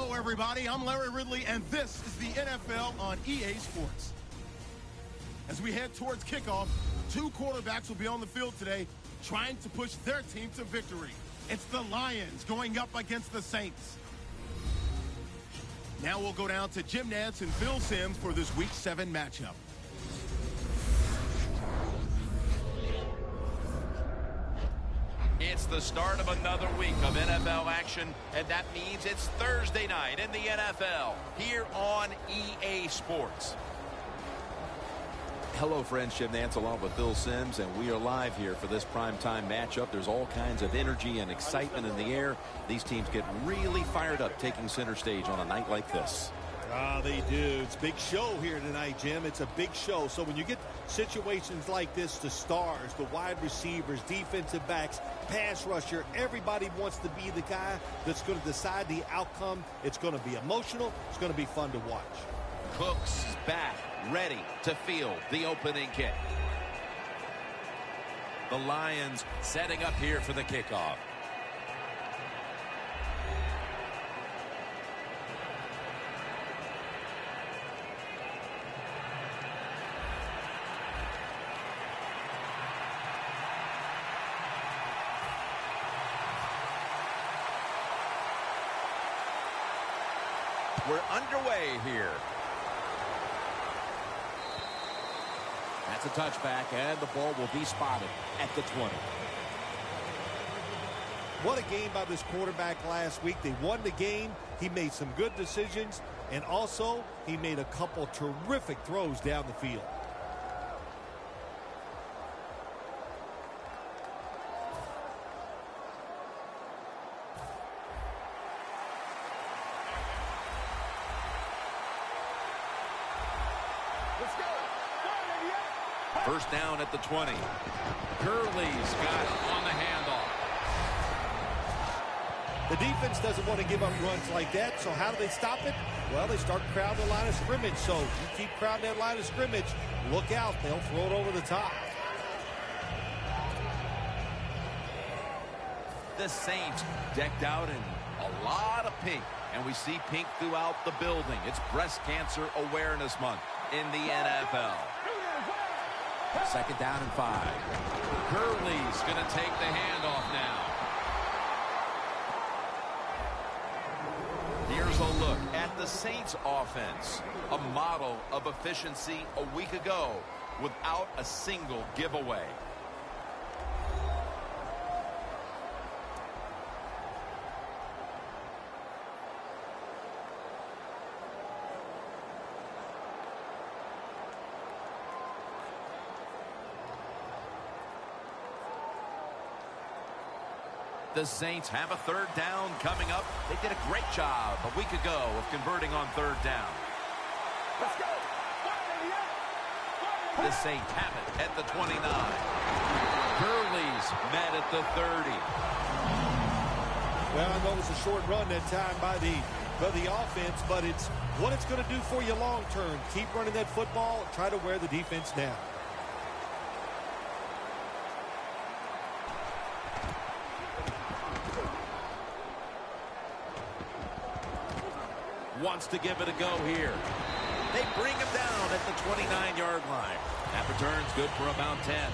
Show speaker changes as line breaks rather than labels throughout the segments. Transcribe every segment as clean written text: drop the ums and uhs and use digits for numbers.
Hello, everybody. I'm Larry Ridley, and this is the NFL on EA Sports. As we head towards kickoff, two quarterbacks will be on the field today trying to push their team to victory. It's the Lions going up against the Saints. Now we'll go down to Jim Nantz and Phil Simms for this Week 7 matchup.
It's the start of another week of NFL action, and that means it's Thursday night in the NFL here on EA Sports.
Hello, friends. Jim Nantz along with Phil Simms, and we are live here for this primetime matchup. There's all kinds of energy and excitement in the air. These teams get really fired up taking center stage on a night like this.
They do. It's a big show here tonight, Jim. It's a big show. So when you get situations like this, the stars, the wide receivers, defensive backs, pass rusher, everybody wants to be the guy that's going to decide the outcome. It's going to be emotional. It's going to be fun to watch.
Cooks is back, ready to field the opening kick. The Lions setting up here for the kickoff. We're underway here.
That's a touchback, and the ball will be spotted at the 20.
What a game by this quarterback last week. They won the game. He made some good decisions, and also he made a couple terrific throws down the field.
First down at the 20. Gurley's got it on the handoff.
The defense doesn't want to give up runs like that, so how do they stop it? Well, they start crowding the line of scrimmage, so you keep crowding that line of scrimmage, look out, they'll throw it over the top.
The Saints decked out in a lot of pink, and we see pink throughout the building. It's Breast Cancer Awareness Month in the NFL.
Second down and 5.
Gurley's going to take the handoff now. Here's a look at the Saints offense. A model of efficiency a week ago without a single giveaway. The Saints have a third down coming up. They did a great job a week ago of converting on third down.
Let's go.
The Saints have it at the 29. Gurley's met at the 30.
Well, I know it was a short run that time by the offense, but it's what it's going to do for you long term. Keep running that football. Try to wear the defense down.
Wants to give it a go here. They bring him down at the 29-yard line. That return's good for about 10.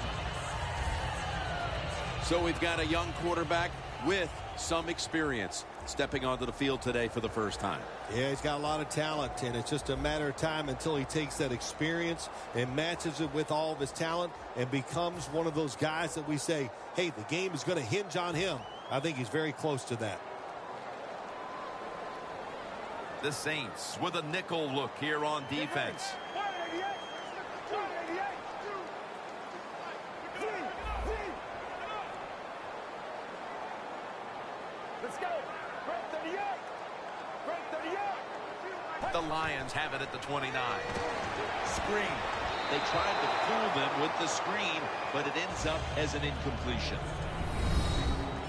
So we've got a young quarterback with some experience stepping onto the field today for the first time.
Yeah, he's got a lot of talent, and it's just a matter of time until he takes that experience and matches it with all of his talent and becomes one of those guys that we say, hey, the game is going to hinge on him. I think he's very close to that.
The Saints with a nickel look here on defense.
Let's go. Break 38. Break 38.
The Lions have it at the 29. Screen. They tried to fool them with the screen, but it ends up as an incompletion.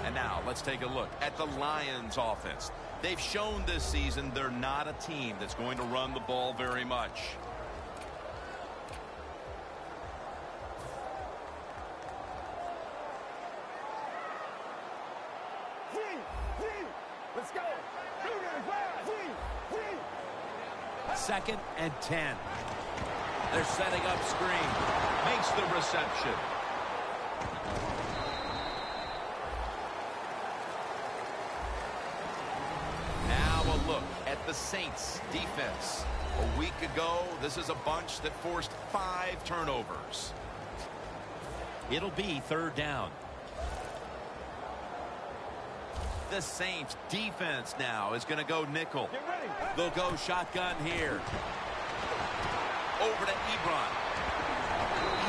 And now let's take a look at the Lions offense. They've shown this season they're not a team that's going to run the ball very much.
Let's go.
2nd and 10. They're setting up screen. Makes the reception. Now a look at the Saints defense. A week ago, this is a bunch that forced 5 turnovers. It'll be 3rd down. The Saints defense now is going to go nickel. They'll go shotgun here. Over to Ebron.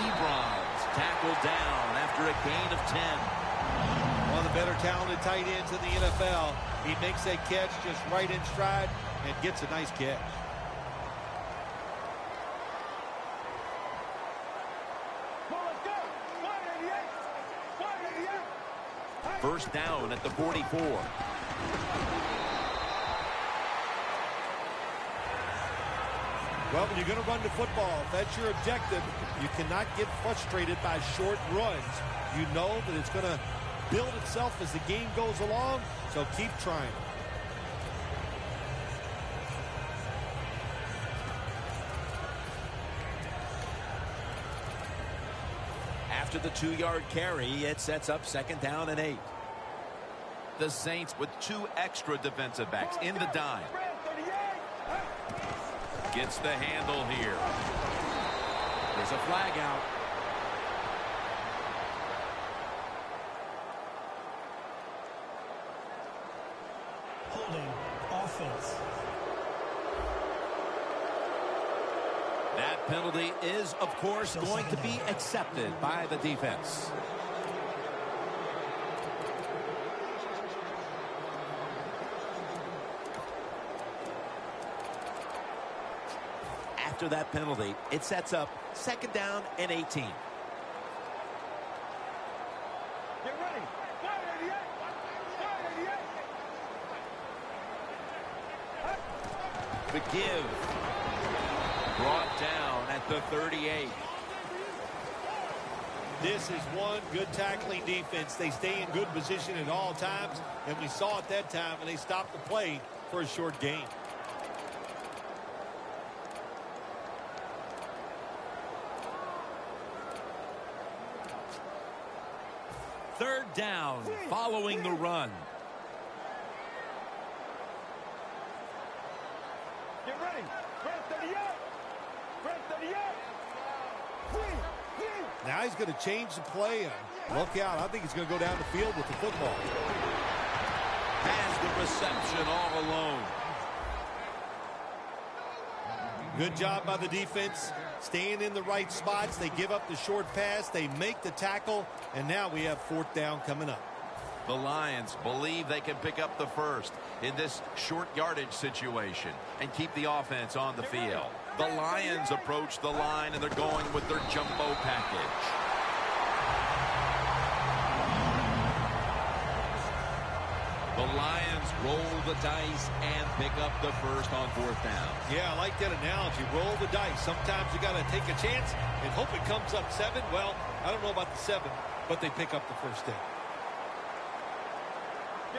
Ebron's tackled down after a gain of 10.
One of the better talented tight ends in the NFL. He makes that catch just right in stride and gets a nice catch.
First down at the 44.
Well, when you're going to run the football, if that's your objective, you cannot get frustrated by short runs. You know that it's going to build itself as the game goes along, so keep trying.
After the 2-yard carry, it sets up 2nd down and 8. The Saints with 2 extra defensive backs in the dime. Gets the handle here. There's a flag out.
Holding offense.
That penalty is, of course, going to be accepted by the defense. After that penalty, it sets up 2nd down and 18.
Get ready.
The give. Brought down at the 38.
This is one good tackling defense. They stay in good position at all times, and we saw it that time, and they stopped the play for a short gain.
Third down following the run.
Get ready.
Now he's going to change the play, and look out. I think he's going to go down the field with the football.
Has the reception all alone.
Good job by the defense, staying in the right spots. They give up the short pass. They make the tackle, and now we have 4th down coming up.
The Lions believe they can pick up the first in this short yardage situation and keep the offense on the field. The Lions approach the line, and they're going with their jumbo package. The Lions roll the dice and pick up the first on 4th down.
Yeah, I like that analogy. Roll the dice. Sometimes you got to take a chance and hope it comes up 7. Well, I don't know about the 7, but they pick up the first down.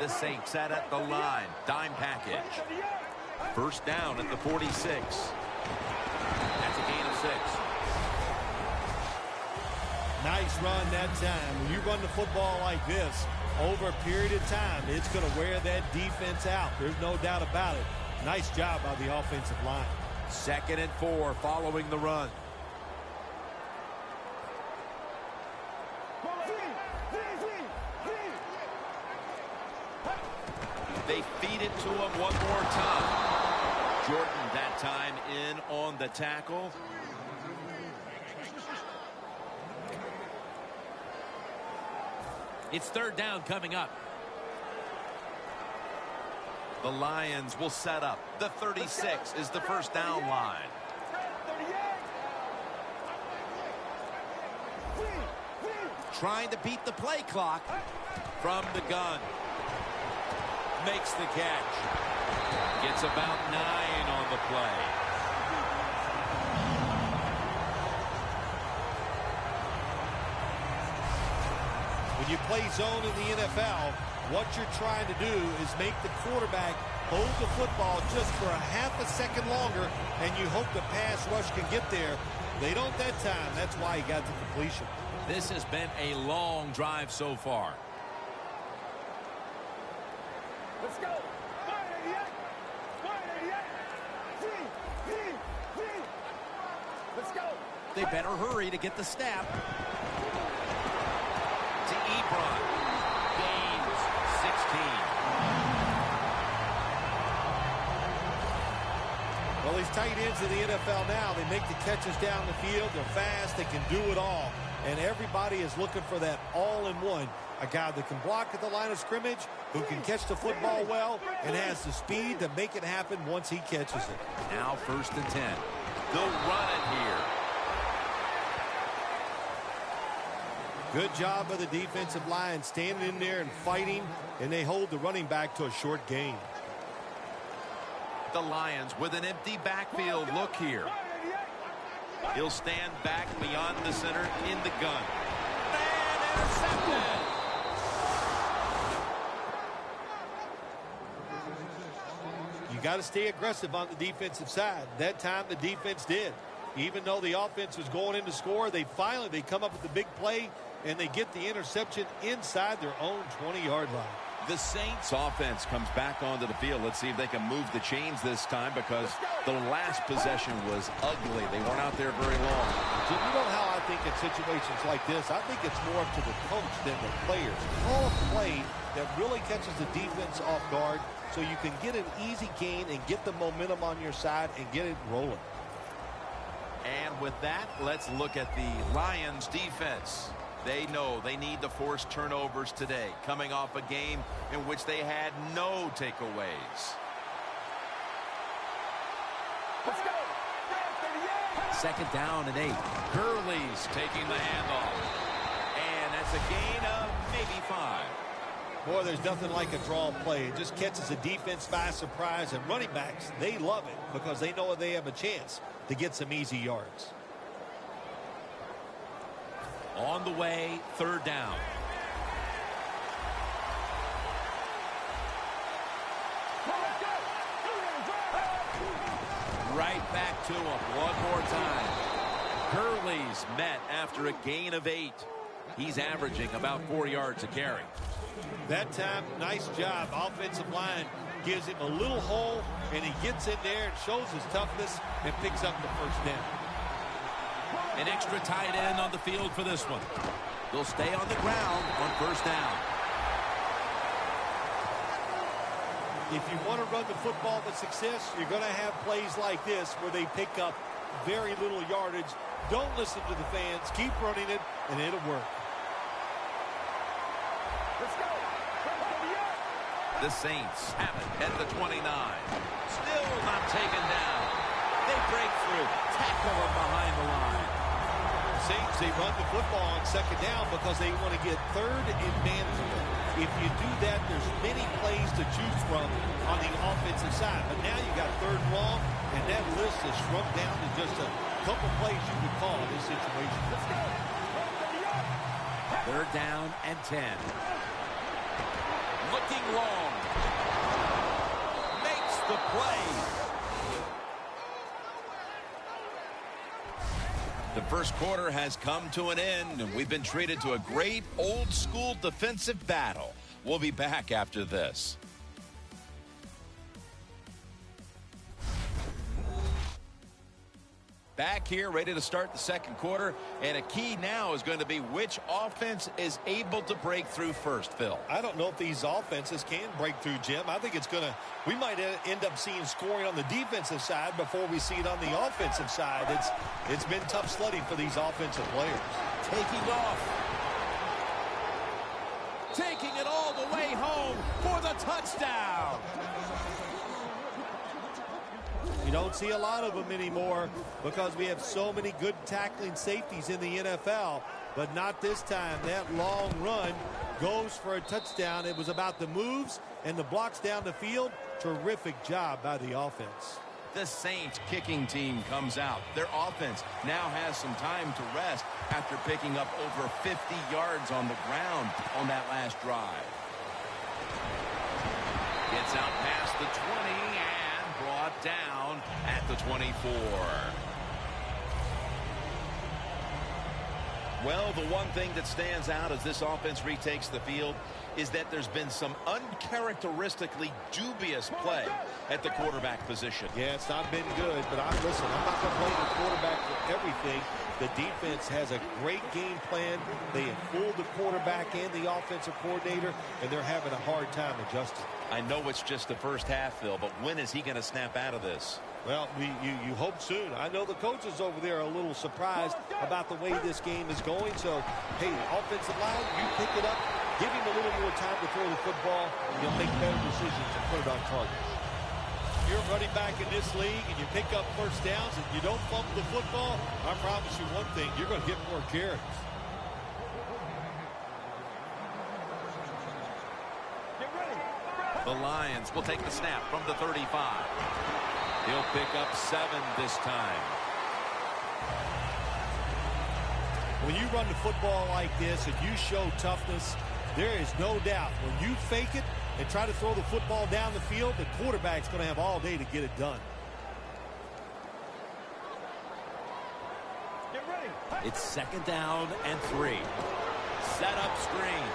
The Saints sat at the line. Dime package. First down at the 46. That's a gain of 6.
Nice run that time. When you run the football like this, over a period of time, it's going to wear that defense out. There's no doubt about it. Nice job by the offensive line.
2nd and 4 following the run. They feed it to him one more time. Jordan that time in on the tackle. It's 3rd down coming up. The Lions will set up. The 36 is the first down line. Trying to beat the play clock from the gun. Makes the catch. Gets about 9 on the play.
When you play zone in the NFL, what you're trying to do is make the quarterback hold the football just for a half a second longer, and you hope the pass rush can get there. They don't that time. That's why he got the completion.
This has been a long drive so far.
Let's go. 188. 188. Let's go.
They better hurry to get the snap. To Ebron. Gains 16.
Well, these tight ends in the NFL now, they make the catches down the field. They're fast. They can do it all. And everybody is looking for that all-in-one. A guy that can block at the line of scrimmage, who can catch the football well, and has the speed to make it happen once he catches it.
Now 1st and 10. They'll run it here.
Good job by the defensive line standing in there and fighting, and they hold the running back to a short gain.
The Lions with an empty backfield look here. He'll stand back beyond the center in the gun. And intercepted.
You got to stay aggressive on the defensive side. That time the defense did. Even though the offense was going in to score, they come up with the big play, and they get the interception inside their own 20-yard line.
The Saints offense comes back onto the field. Let's see if they can move the chains this time, because the last possession was ugly. They weren't out there very long.
So you know how I think in situations like this, I think it's more up to the coach than the players. Call a play that really catches the defense off guard so you can get an easy gain and get the momentum on your side and get it rolling.
And with that, let's look at the Lions defense. They know they need to force turnovers today, coming off a game in which they had no takeaways.
Let's go.
2nd down and 8. Gurley's taking the handoff. And that's a gain of maybe 5.
Boy, there's nothing like a draw play. It just catches the defense by surprise, and running backs, they love it because they know they have a chance to get some easy yards.
On the way, 3rd down. Right back to him one more time. Gurley's met after a gain of 8. He's averaging about 4 yards a carry.
That time, nice job. Offensive line gives him a little hole, and he gets in there and shows his toughness and picks up the 1st down.
An extra tight end on the field for this one. They'll stay on the ground on 1st down.
If you want to run the football with success, you're going to have plays like this where they pick up very little yardage. Don't listen to the fans. Keep running it, and it'll work.
Let's go.
The Saints have it at the 29. Still not taken down. They break through. Tackle him behind the line.
Saints, they run the football on 2nd down because they want to get 3rd and manageable. If you do that, there's many plays to choose from on the offensive side. But now you got 3rd and long, and that list is shrunk down to just a couple plays you could call in this situation.
Let's go.
3rd down and 10. Looking long. Makes the play. The 1st quarter has come to an end, and we've been treated to a great old-school defensive battle. We'll be back after this. Back here, ready to start the 2nd quarter, and a key now is going to be which offense is able to break through first, Phil.
I don't know if these offenses can break through, Jim. I think we might end up seeing scoring on the defensive side before we see it on the offensive side. It's been tough sledding for these offensive players.
Taking off. Taking it all the way home for the touchdown.
You don't see a lot of them anymore because we have so many good tackling safeties in the NFL, but not this time. That long run goes for a touchdown. It was about the moves and the blocks down the field. Terrific job by the offense.
The Saints kicking team comes out. Their offense now has some time to rest after picking up over 50 yards on the ground on that last drive. Gets out past the 20 and brought down at the 24.
Well, the one thing that stands out as this offense retakes the field is that there's been some uncharacteristically dubious play at the quarterback position.
Yeah, it's not been good, but I'm not going to blame the quarterback for everything. The defense has a great game plan. They have fooled the quarterback and the offensive coordinator, and they're having a hard time adjusting.
I know it's just the first half, Phil, but when is he going to snap out of this?
Well, you hope soon. I know the coaches over there are a little surprised about the way this game is going. So, hey, offensive line, you pick it up, give him a little more time to throw the football, and you'll make better decisions and put it on target. You're running back in this league, and you pick up first downs, and you don't fumble the football, I promise you one thing, you're going to get more carries.
The Lions will take the snap from the 35. He'll pick up 7 this time.
When you run the football like this and you show toughness, there is no doubt when you fake it and try to throw the football down the field, the quarterback's going to have all day to get it done.
Get ready.
It's 2nd down and 3. Set up screen.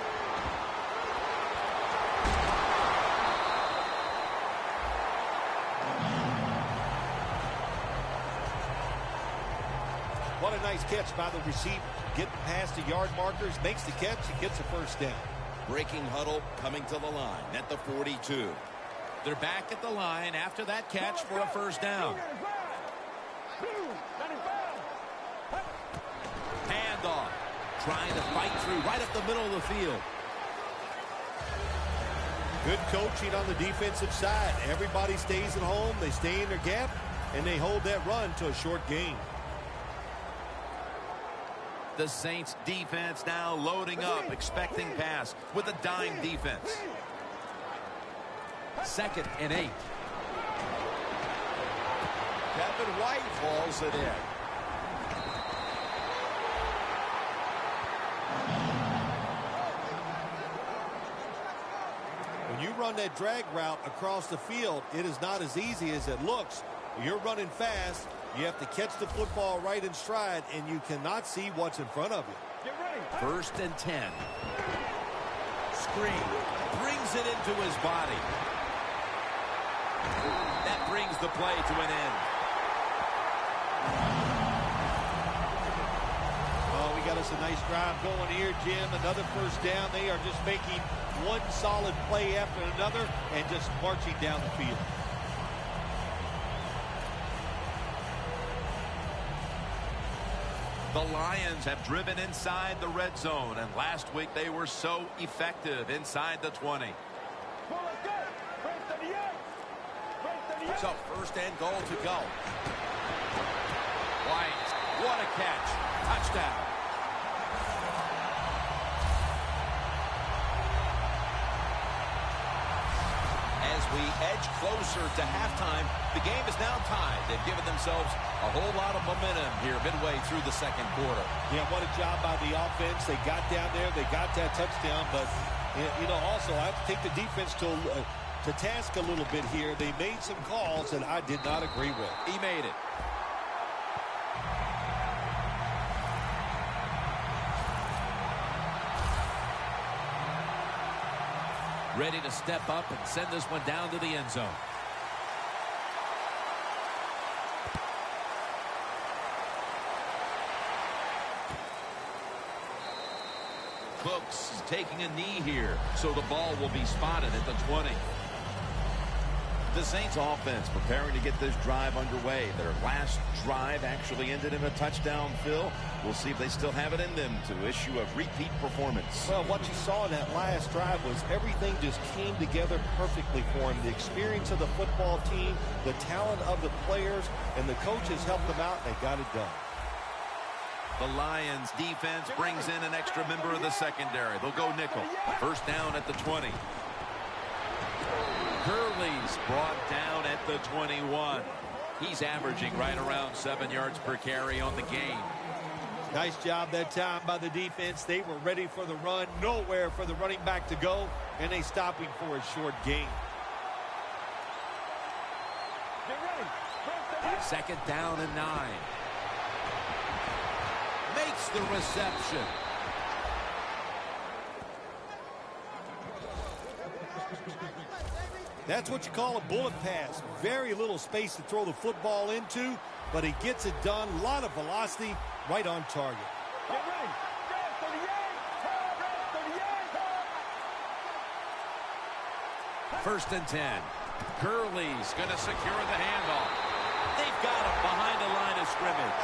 What a nice catch by the receiver. Getting past the yard markers, makes the catch, and gets a first down.
Breaking huddle coming to the line at the 42.
They're back at the line after that catch for a first down. Handoff. Trying to fight through right up the middle of the field.
Good coaching on the defensive side. Everybody stays at home. They stay in their gap, and they hold that run to a short gain.
The Saints defense now loading up, expecting pass with a dime defense. 2nd and 8.
Kevin White hauls it in.
When you run that drag route across the field, it is not as easy as it looks. You're running fast. You have to catch the football right in stride, and you cannot see what's in front of you.
Get ready.
1st and 10. Screen. Brings it into his body. That brings the play to an end.
Oh, we got us a nice drive going here, Jim. Another first down. They are just making one solid play after another and just marching down the field.
The Lions have driven inside the red zone, and last week they were so effective inside the 20.
So 1st and goal to go.
White, what a catch. Touchdown.
As we edge closer to halftime, the game is now tied. They've given themselves a whole lot of momentum here midway through the 2nd quarter.
Yeah, what a job by the offense. They got down there. They got that touchdown. But, you know, also I have to take the defense to task a little bit here. They made some calls that I did not agree with.
He made it. Ready to step up and send this one down to the end zone. Cooks is taking a knee here, so the ball will be spotted at the 20.
The Saints offense preparing to get this drive underway. Their last drive actually ended in a touchdown, Phil. We'll see if they still have it in them to issue a repeat performance.
Well, what you saw in that last drive was everything just came together perfectly for them. The experience of the football team, the talent of the players, and the coaches helped them out, and they got it done.
The Lions defense brings in an extra member of the secondary. They'll go nickel. First down at the 20. Gurley's brought down at the 21. He's averaging right around 7 yards per carry on the game.
Nice job that time by the defense. They were ready for the run, nowhere for the running back to go, and they stopped him for a short gain.
Get ready.
Second down and 9. Makes the reception.
That's what you call a bullet pass. Very little space to throw the football into, but he gets it done. A lot of velocity, right on target.
Get ready. Red 38.
First and 10. Gurley's going to secure the handoff. They've got him behind the line of scrimmage.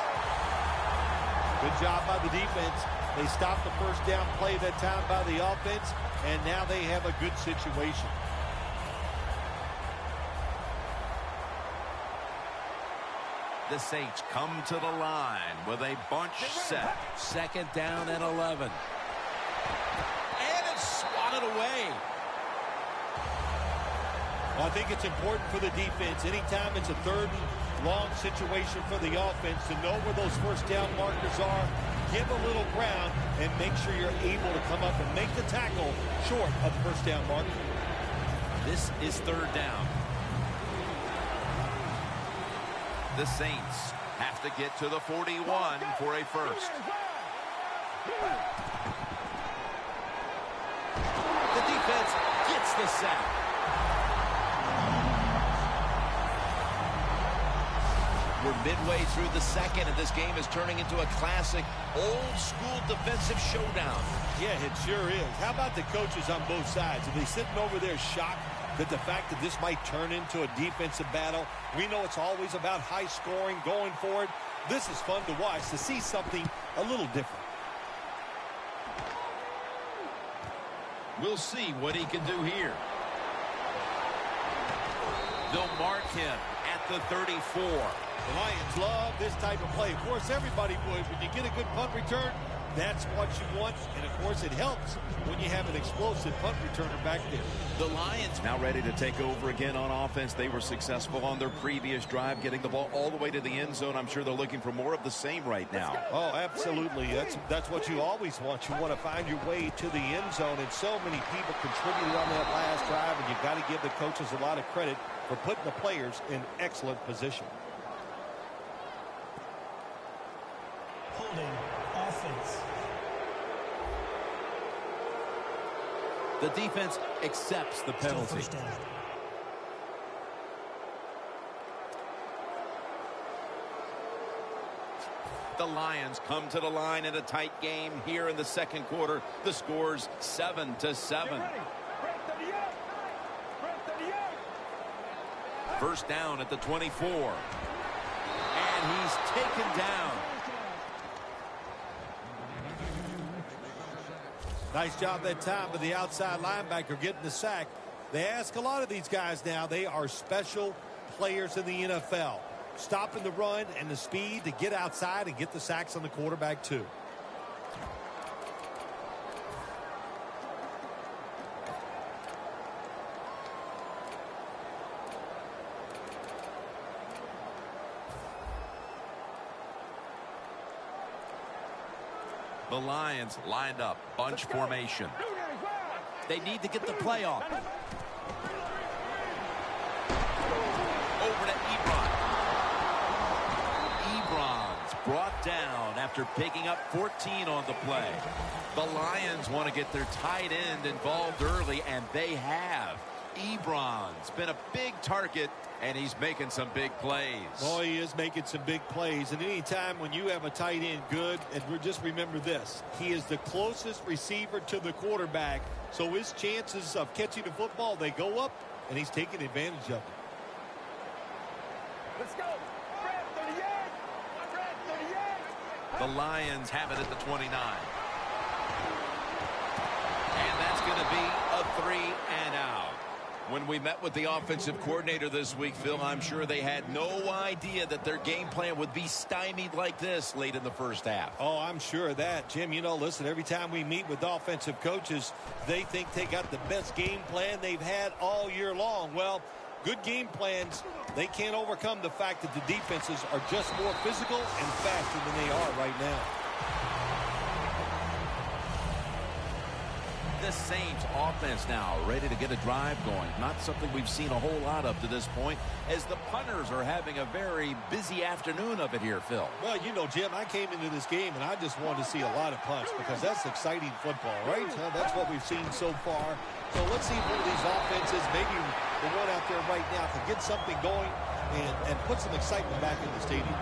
Good job by the defense. They stopped the first down play that time by the offense, and now they have a good situation.
The Saints come to the line with a bunch set. Second down and 11. And it's swatted away.
Well, I think it's important for the defense. Anytime it's a third and long situation for the offense to know where those first down markers are, give a little ground, and make sure you're able to come up and make the tackle short of the first down marker.
This is third down. The Saints have to get to the 41 for a first. The defense gets the sack. We're midway through the second, and this game is turning into a classic old-school defensive showdown.
Yeah, it sure is. How about the coaches on both sides? Are they sitting over there shocked that the fact that this might turn into a defensive battle? We know it's always about high scoring, going forward. This is fun to watch, to see something a little different.
We'll see what he can do here. They'll mark him at the 34.
The Lions love this type of play. Of course, everybody would. When you get a good punt return, that's what you want. And, of course, it helps when you have an explosive punt returner back there.
The Lions
Now ready to take over again on offense. They were successful on their previous drive, getting the ball all the way to the end zone. I'm sure they're looking for more of the same right now.
Oh, absolutely. That's what you always want. You want to find your way to the end zone, and so many people contributed on that last drive, and you've got to give the coaches a lot of credit for putting the players in excellent position.
Holding offense.
The defense accepts the
Still
penalty.
first down.
The Lions come to the line in a tight game here in the second quarter. The score's 7-7. First down at the 24. And he's taken down.
Nice job that time by the outside linebacker getting the sack. They ask a lot of these guys now. They are special players in the NFL. Stopping the run and the speed to get outside and get the sacks on the quarterback too.
The Lions lined up, bunch formation. They need to get the play off. Over to Ebron. Ebron's brought down after picking up 14 on the play. The Lions want to get their tight end involved early, and they have. Ebron's been a big target, and he's making some big plays.
Oh, he is making some big plays. And any time when you have a tight end good, and just remember this, he is the closest receiver to the quarterback. So his chances of catching the football, they go up, and he's taking advantage of it.
Let's go. Red 38. Red 38.
The Lions have it at the 29. And that's going to be a 3 and out. When we met with the offensive coordinator this week, Phil, I'm sure they had no idea that their game plan would be stymied like this late in the first half.
Oh, I'm sure of that. Jim, you know, listen, every time we meet with offensive coaches, they think they got the best game plan they've had all year long. Well, good game plans, they can't overcome the fact that the defenses are just more physical and faster than they are right now.
The
The Saints offense now ready to get a drive going. Not something we've seen a whole lot of to this point, as the punters are having a very busy afternoon of it here, Phil.
Well, you know, Jim, I came into this game and I just wanted to see a lot of punts because that's exciting football, right? That's what we've seen so far. So let's see if one of these offenses, maybe the one out there right now, can get something going and put some excitement back in the stadium.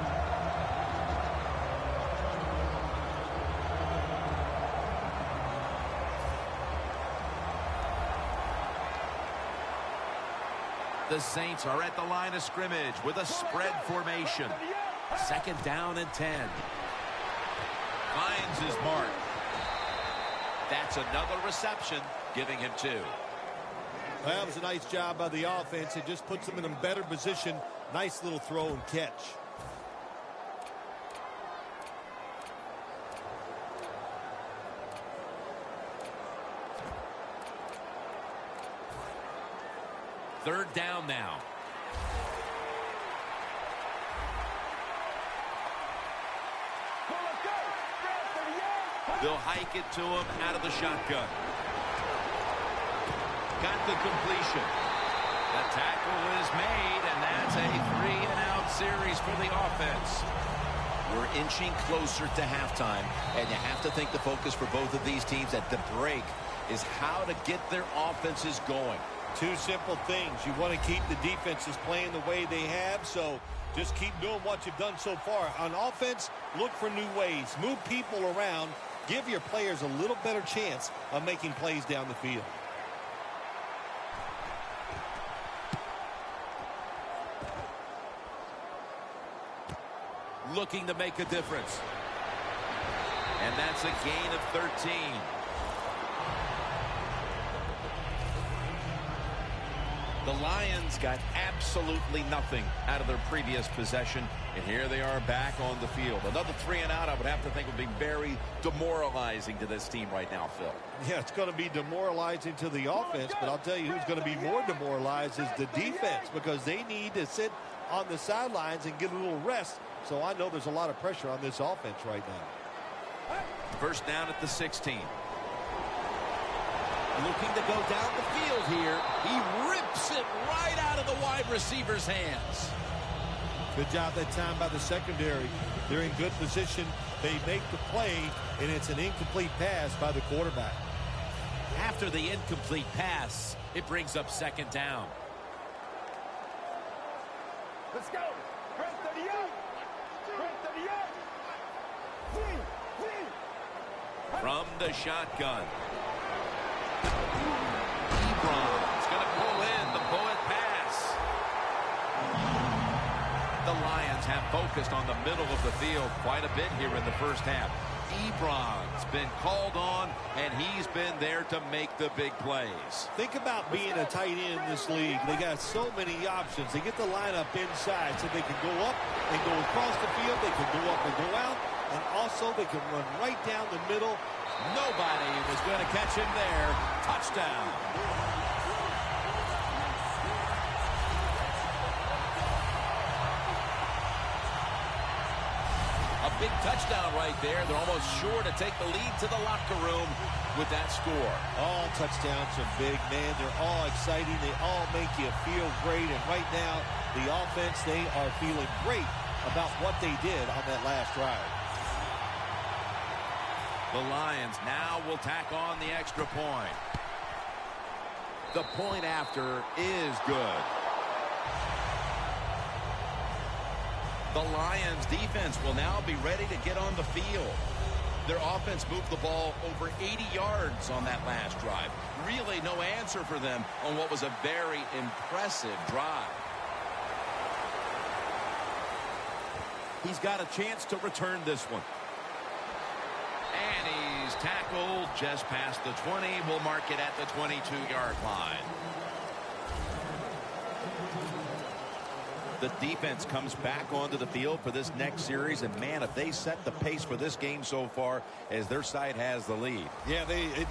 The Saints are at the line of scrimmage with a spread formation. 2nd down and 10. Finds his mark. That's another reception, giving him 2.
Well, that was a nice job by the offense. It just puts them in a better position. Nice little throw and catch.
Third down now. They'll hike it to him out of the shotgun. Got the completion. The tackle is made, and that's a 3-and-out series for the offense.
We're inching closer to halftime, and you have to think the focus for both of these teams at the break is how to get their offenses going.
Two simple things. You want to keep the defenses playing the way they have, so just keep doing what you've done so far. On offense, look for new ways. Move people around. Give your players a little better chance of making plays down the field.
Looking to make a difference. And that's a gain of 13. The Lions got absolutely nothing out of their previous possession, and here they are back on the field. Another 3-and-out, I would have to think, would be very demoralizing to this team right now, Phil.
Yeah, it's going to be demoralizing to the offense, but I'll tell you who's going to be more demoralized is the defense, because they need to sit on the sidelines and get a little rest. So I know there's a lot of pressure on this offense right now.
First down at the 16.
Looking to go down the field here. He rips it right out of the wide receiver's hands.
Good job that time by the secondary. They're in good position. They make the play, and it's an incomplete pass by the quarterback.
After the incomplete pass, it brings up 2nd down.
Let's go. Press 38. Press 38.
From the shotgun. Ebron's going to pull in the bullet pass. The Lions have focused on the middle of the field quite a bit here in the first half. Ebron's been called on, and he's been there to make the big plays.
Think about being a tight end in this league. They got so many options. They get the lineup inside so they can go up and go across the field. They can go up and go out, and also they can run right down the middle.
Nobody was going to catch him there. Touchdown. A big touchdown right there. They're almost sure to take the lead to the locker room with that score.
All touchdowns are big, man. They're all exciting. They all make you feel great. And right now, the offense, they are feeling great about what they did on that last drive.
The Lions now will tack on the extra point. The point after is good. The Lions defense will now be ready to get on the field. Their offense moved the ball over 80 yards on that last drive. Really no answer for them on what was a very impressive drive. He's got a chance to return this one. And he's tackled just past the 20. We'll mark it at the 22-yard line. The defense comes back onto the field for this next series, and man, if they set the pace for this game so far, as their side has the lead.
Yeah,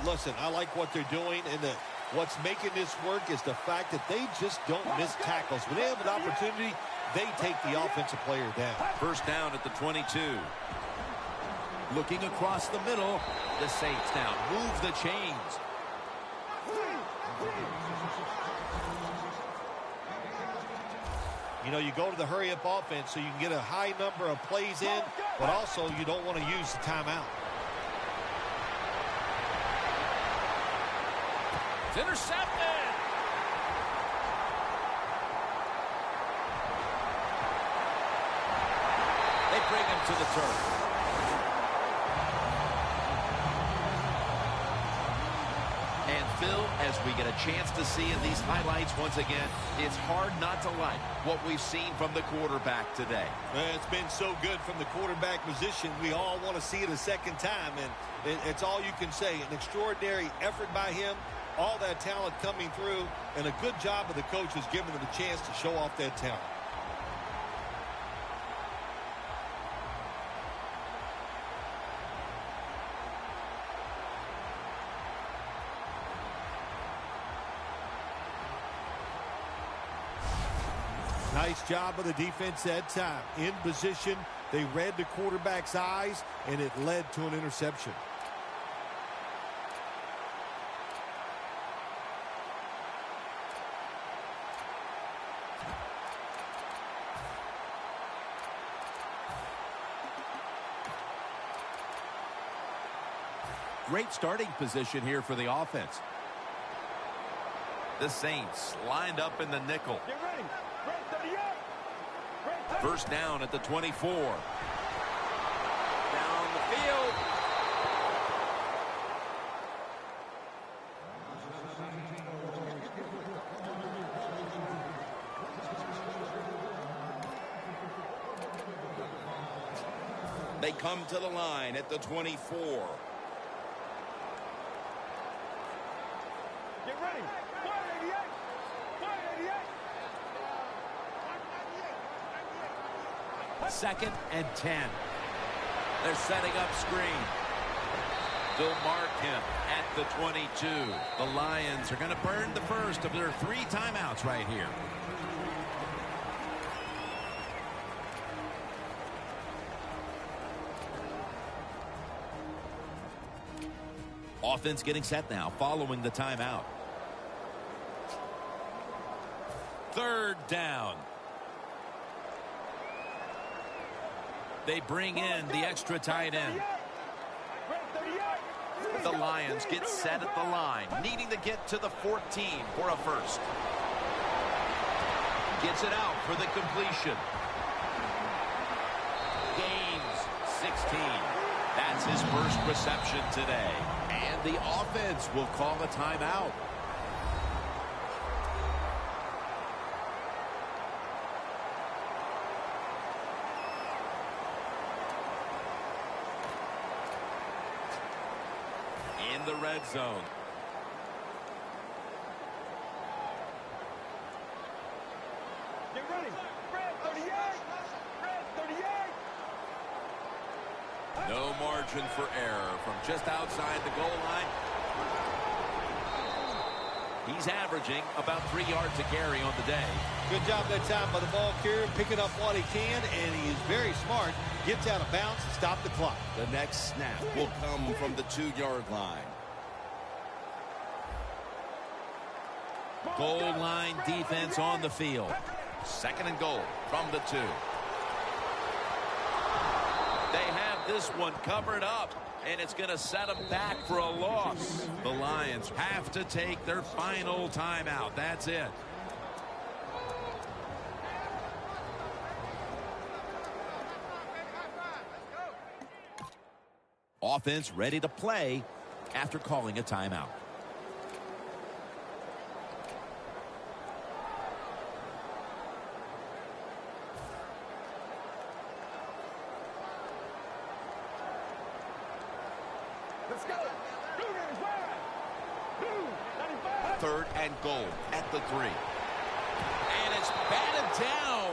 listen, I like what they're doing, and what's making this work is the fact that they just don't miss tackles. When they have an opportunity, they take the offensive player down.
First down at the 22. Looking across the middle, the Saints now move the chains.
You know, you go to the hurry-up offense so you can get a high number of plays in, but also you don't want to use the timeout.
It's intercepted. They bring him to the turf. And Phil, as we get a chance to see in these highlights once again, it's hard not to like what we've seen from the quarterback today.
Well, it's been so good from the quarterback position. We all want to see it a second time, and it's all you can say. An extraordinary effort by him, all that talent coming through, and a good job of the coaches giving them a chance to show off that talent. Nice job of the defense that time. In position, they read the quarterback's eyes, and it led to an interception.
Great starting position here for the offense. The Saints lined up in the nickel.
Get ready. Red 38. Red 30.
First down at the 24. Down the field. They come to the line at the 24.
Get ready. 188. 188.
Second and 10. They're setting up screen. They'll mark him at the 22. The Lions are going to burn the first of their 3 timeouts right here. Offense getting set now following the timeout. Third down. They bring in the extra tight end. The Lions get set at the line, needing to get to the 14 for a first. Gets it out for the completion. Gains 16. That's his first reception today. And the offense will call a timeout. In the red zone.
Get ready. Red 38. Red 38.
No margin for error from just outside the goal line. He's averaging about 3 yards a carry on the day.
Good job that time by the ball carrier, picking up what he can, and he is very smart. Gets out of bounds to stop the clock.
The next snap will come from the 2-yard line. Goal line defense on the field. Second and goal from the 2. They have this one covered up, and it's going to set them back for a loss. The Lions have to take their final timeout. That's it. Offense ready to play after calling a timeout.
Let's go. 2 minutes wide. 295.
Third and goal at the 3. And it's batted down.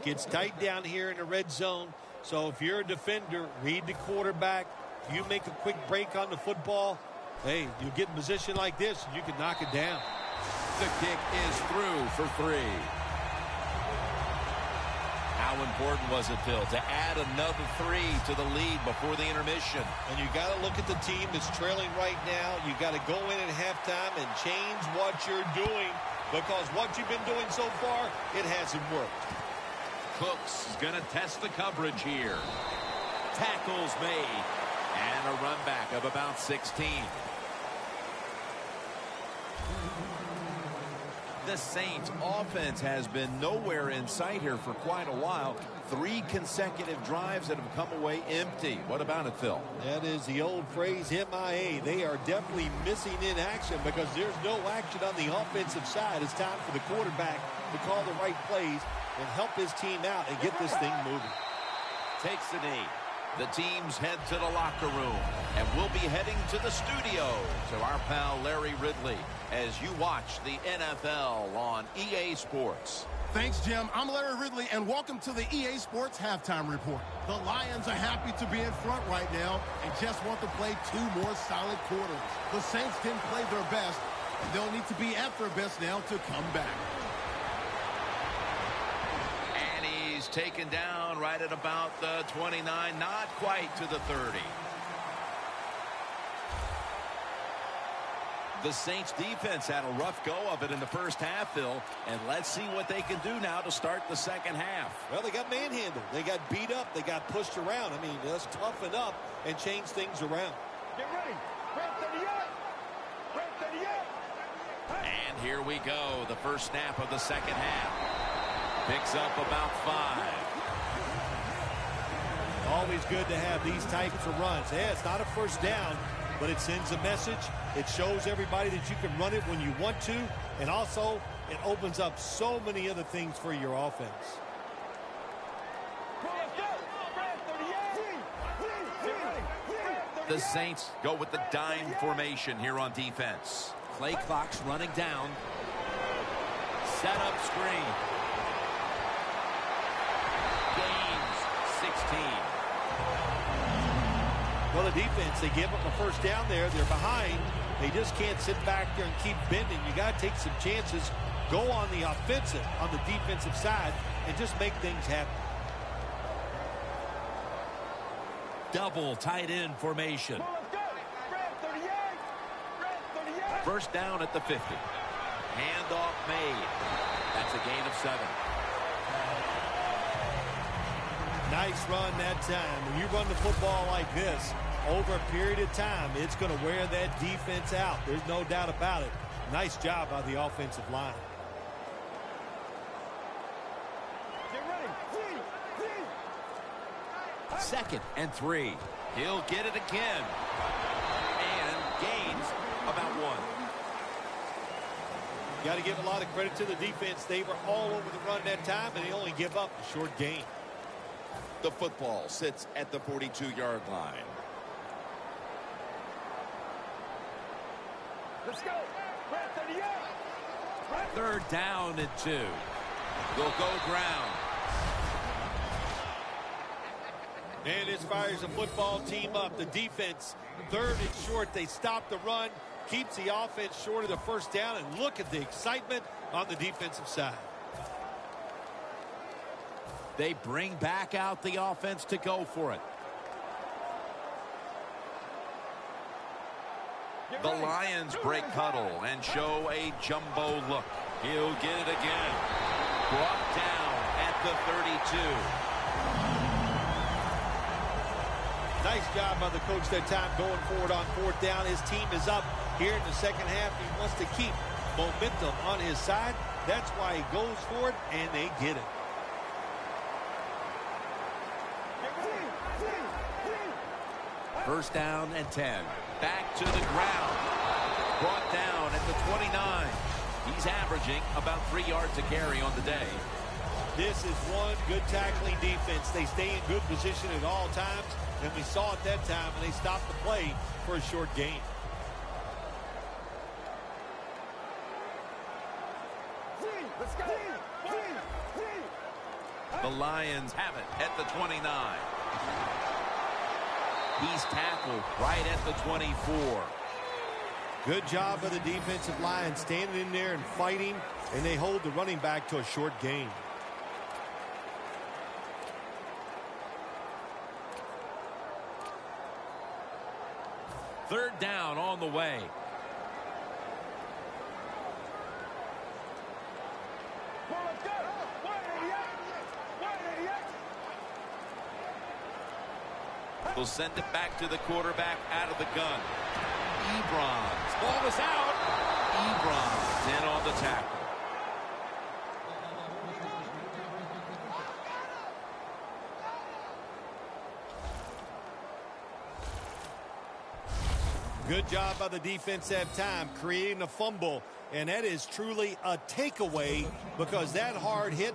Gets tight down here in the red zone. So if you're a defender, read the quarterback. If you make a quick break on the football, hey, you get in position like this, you can knock it down.
The kick is through for 3. How important was it, Phil, to add another 3 to the lead before the intermission?
And you got to look at the team that's trailing right now. You got to go in at halftime and change what you're doing, because what you've been doing so far, it hasn't worked.
Cooks is going to test the coverage here. Tackles made. And a run back of about 16. The Saints offense has been nowhere in sight here for quite a while. 3 consecutive drives that have come away empty. What about it, Phil?
That is the old phrase, MIA. They are definitely missing in action because there's no action on the offensive side. It's time for the quarterback to call the right plays and help his team out and get this thing moving.
Takes the knee. The teams head to the locker room, and we'll be heading to the studio to our pal Larry Ridley as you watch the NFL on EA Sports.
Thanks, Jim. I'm Larry Ridley, and welcome to the EA Sports Halftime Report. The Lions are happy to be in front right now and just want to play 2 more solid quarters. The Saints didn't play their best, and they'll need to be at their best now to come back.
Taken down right at about the 29, not quite to the 30. The Saints defense had a rough go of it in the first half, Phil, and let's see what they can do now to start the second half.
Well, they got manhandled. They got beat up. They got pushed around. I mean, let's toughen up and change things around.
Get ready. Red 38. Red 38.
And here we go, the first snap of the second half. Picks up about 5.
Always good to have these types of runs. Yeah, it's not a first down, but it sends a message. It shows everybody that you can run it when you want to, and also it opens up so many other things for your offense.
The Saints go with the dime formation here on defense. Play clock's running down. Set up screen. Gains 16.
Well, the defense, they give them a first down there. They're behind. They just can't sit back there and keep bending. You got to take some chances. Go on the offensive, on the defensive side, and just make things happen.
Double tight end formation. First down at the 50. Handoff made. That's a gain of 7.
Nice run that time. When you run the football like this, over a period of time, it's going to wear that defense out. There's no doubt about it. Nice job by the offensive line.
Get ready.
2nd and 3. He'll get it again. And gains about 1.
Got to give a lot of credit to the defense. They were all over the run that time, and they only give up a short gain.
The football sits at the 42-yard line.
Let's go. Red 38.
3rd down and 2. They'll go ground.
And this fires the football team up. The defense, 3rd and short. They stop the run, keeps the offense short of the first down, and look at the excitement on the defensive side.
They bring back out the offense to go for it. The Lions break huddle and show a jumbo look. He'll get it again. Brought down at the 32.
Nice job by the coach that time going forward on 4th down. His team is up here in the second half. He wants to keep momentum on his side. That's why he goes for it, and they get it.
First down and 10. Back to the ground. Brought down at the 29. He's averaging about 3 yards a carry on the day.
This is one good tackling defense. They stay in good position at all times, and we saw it that time, and they stopped the play for a short gain.
Let's go.
The Lions have it at the 29. He's tackled right at the 24.
Good job by the defensive line standing in there and fighting, and they hold the running back to a short gain.
Third down on the way. We'll send it back to the quarterback out of the gun. Ebron's ball is out. Ebron's in on the tackle.
Good job by the defense that time, creating a fumble. And that is truly a takeaway because that hard hit.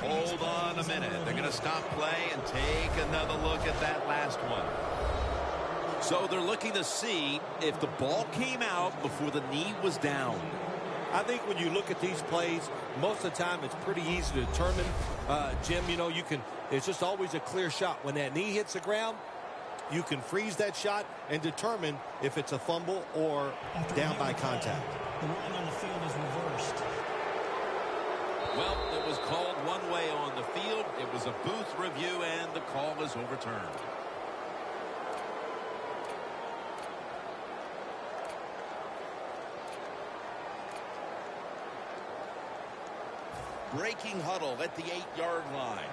Hold on a minute. They're going to stop play and take another look at that last one. So they're looking to see if the ball came out before the knee was down.
I think when you look at these plays, most of the time it's pretty easy to determine. Jim, you know, it's just always a clear shot. When that knee hits the ground, you can freeze that shot and determine if it's a fumble or down by contact.
The ruling on the field is reversed.
Well, it was called one way on the field. It was a booth review, and the call is overturned. Breaking huddle at the 8-yard line.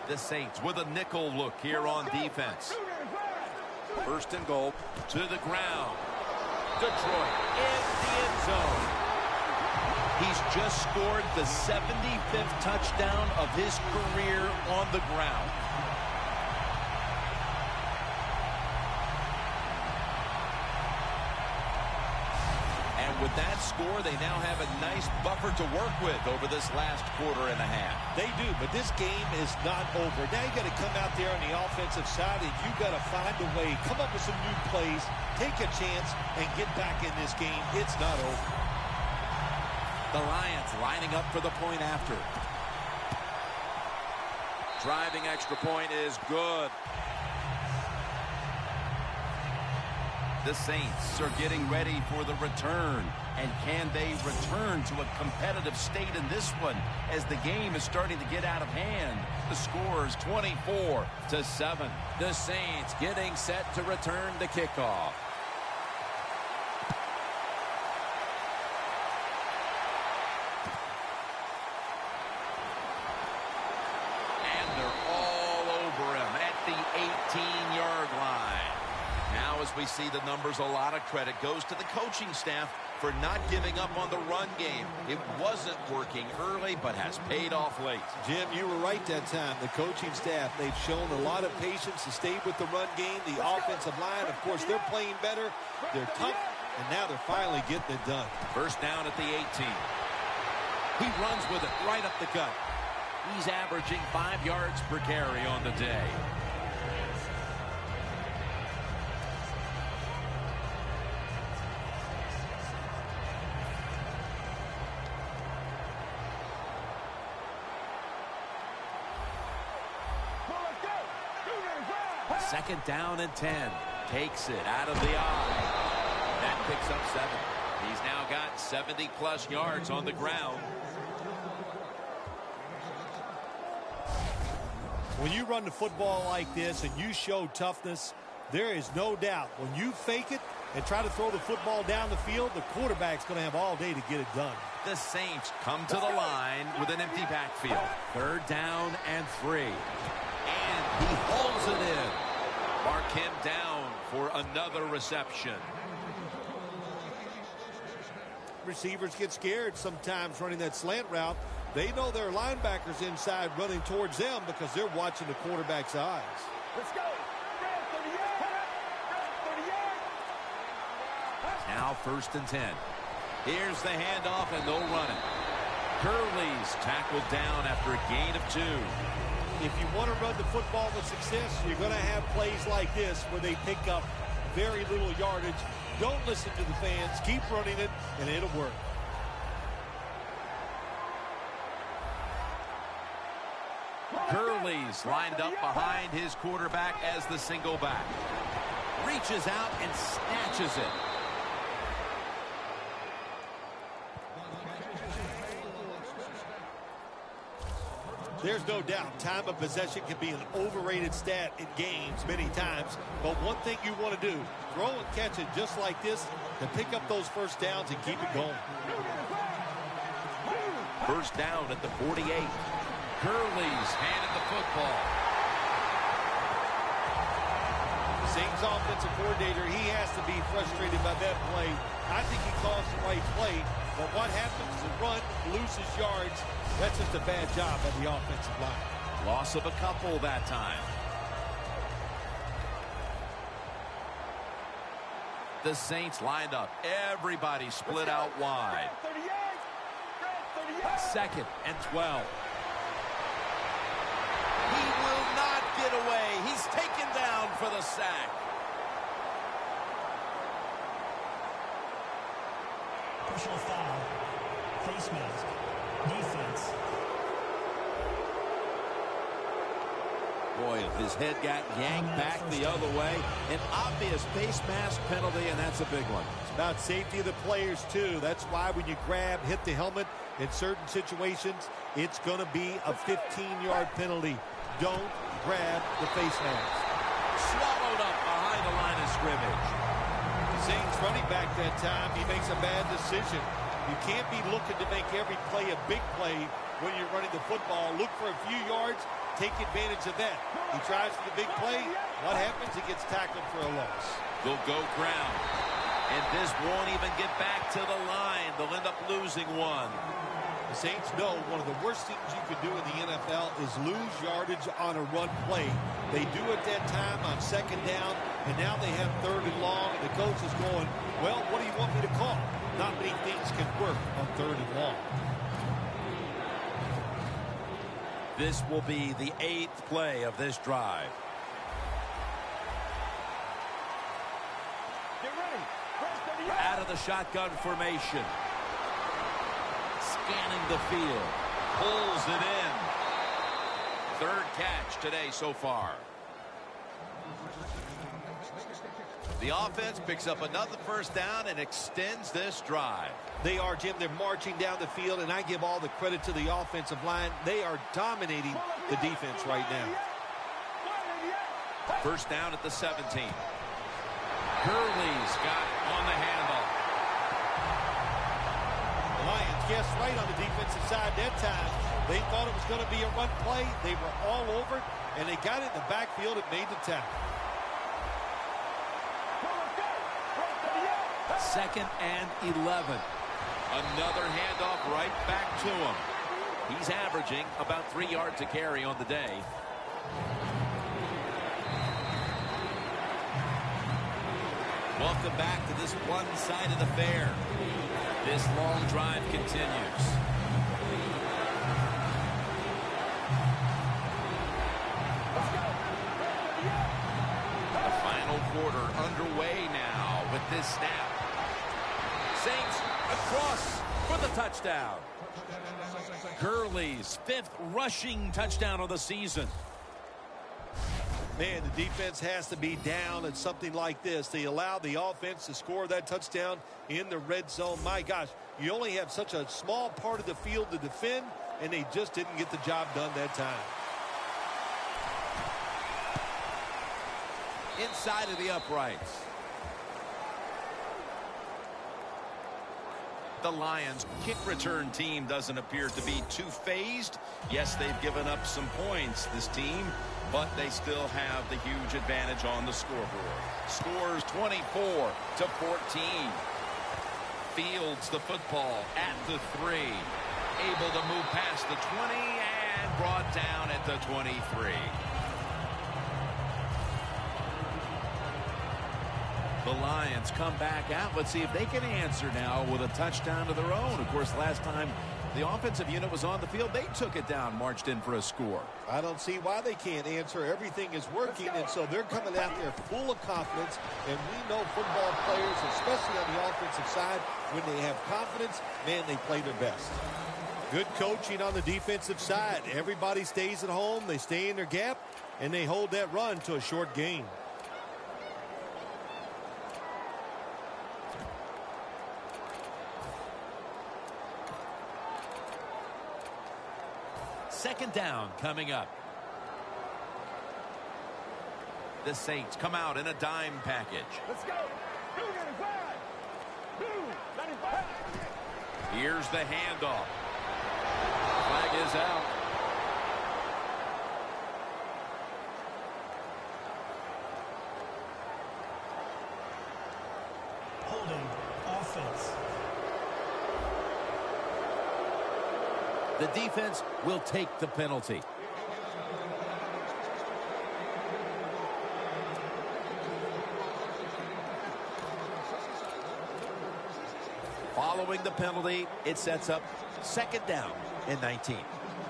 The Saints with a nickel look here on defense. First and goal to the ground. Detroit in the end zone. He's just scored the 75th touchdown of his career on the ground. And with that score, they now have a nice buffer to work with over this last quarter and a half.
They do, but this game is not over. Now you got to come out there on the offensive side, and you got to find a way, come up with some new plays, take a chance, and get back in this game. It's not over.
The Lions lining up for the point after. Driving extra point is good. The Saints are getting ready for the return. And can they return to a competitive state in this one as the game is starting to get out of hand? The score is 24-7. The Saints getting set to return the kickoff. And they're all over him at the 18-yard line. Now, as we see the numbers, a lot of credit goes to the coaching staff for not giving up on the run game. It wasn't working early, but has paid off late.
Jim, you were right that time. The coaching staff, they've shown a lot of patience to stay with the run game. The offensive line, of course, they're playing better. They're tough, and now they're finally getting it done.
First down at the 18. He runs with it right up the gut. He's averaging 5 yards per carry on the day. Second down and 10. Takes it out of the eye. That picks up 7. He's now got 70-plus yards on the ground.
When you run the football like this and you show toughness, there is no doubt when you fake it and try to throw the football down the field, the quarterback's going to have all day to get it done.
The Saints come to the line with an empty backfield. Third down and 3. And he hauls it in. Mark him down for another reception.
Receivers get scared sometimes running that slant route. They know their linebackers inside running towards them because they're watching the quarterback's eyes.
Let's go.
Now first and 10. Here's the handoff, and they'll run it. Gurley's tackled down after a gain of 2.
If you want to run the football with success, you're going to have plays like this where they pick up very little yardage. Don't listen to the fans. Keep running it, and it'll work.
Gurley's lined up behind his quarterback as the single back. Reaches out and snatches it.
There's no doubt time of possession can be an overrated stat in games many times. But one thing you want to do, throw and catch it just like this to pick up those first downs and keep it going.
First down at the 48. Gurley's handed the football.
Saints offensive coordinator, he has to be frustrated by that play. I think he calls the right play, but what happens to run, loses yards, that's just a bad job by the offensive line.
Loss of a couple that time. The Saints lined up. Everybody split out wide. 2nd and 12. He will not get away. He's taken down for the sack.
Personal foul. Face mask. Defense.
Boy, his head got yanked back the other way. An obvious face mask penalty, and that's a big one.
It's about safety of the players, too. That's why when you grab, hit the helmet in certain situations, it's going to be a 15-yard penalty. Don't grab the face mask.
Swallowed up behind the line of scrimmage.
Saints running back that time, he makes a bad decision. You can't be looking to make every play a big play when you're running the football. Look for a few yards, take advantage of that. He tries for the big play. What happens? He gets tackled for a loss.
They'll go ground. And this won't even get back to the line. They'll end up losing one.
The Saints know one of the worst things you can do in the NFL is lose yardage on a run play. They do it that time on 2nd down, and now they have 3rd and long, and the coach is going, well, what do you want me to call? Not many things can work on 3rd and long.
This will be the 8th play of this drive.
Get ready.
Out of the shotgun formation. Scanning the field. Pulls it in. 3rd catch today so far. The offense picks up another first down and extends this drive.
They are, Jim. They're marching down the field, and I give all the credit to the offensive line. They are dominating the defense right now.
First down at the 17. Gurley's got on the handle.
The Lions guessed right on the defensive side that time. They thought it was going to be a run play. They were all over it, and they got it in the backfield and made the tackle.
2nd and 11. Another handoff right back to him. He's averaging about 3 yards a carry on the day. Welcome back to this one-sided affair. This long drive continues. The final quarter underway now with this snap. Saints across for the touchdown. Gurley's 5th rushing touchdown of the season.
Man, the defense has to be down at something like this. They allow the offense to score that touchdown in the red zone. My gosh, you only have such a small part of the field to defend, and they just didn't get the job done that time.
Inside of the uprights. The Lions kick return team doesn't appear to be too phased. Yes, they've given up some points, this team, but they still have the huge advantage on the scoreboard. Scores 24-14. Fields the football at the 3. Able to move past the 20 and brought down at the 23. The Lions come back out. Let's see if they can answer now with a touchdown of their own. Of course, last time the offensive unit was on the field, they took it down, marched in for a score.
I don't see why they can't answer. Everything is working, and so they're coming out there full of confidence. And we know football players, especially on the offensive side, when they have confidence, man, they play their best. Good coaching on the defensive side. Everybody stays at home. They stay in their gap, and they hold that run to a short gain.
second down coming up. The Saints come out in a dime package.
Let's go. 295. 295.
Here's the handoff. Flag is out.
Holding offense.
The defense will take the penalty. Following the penalty, it sets up second down and 19.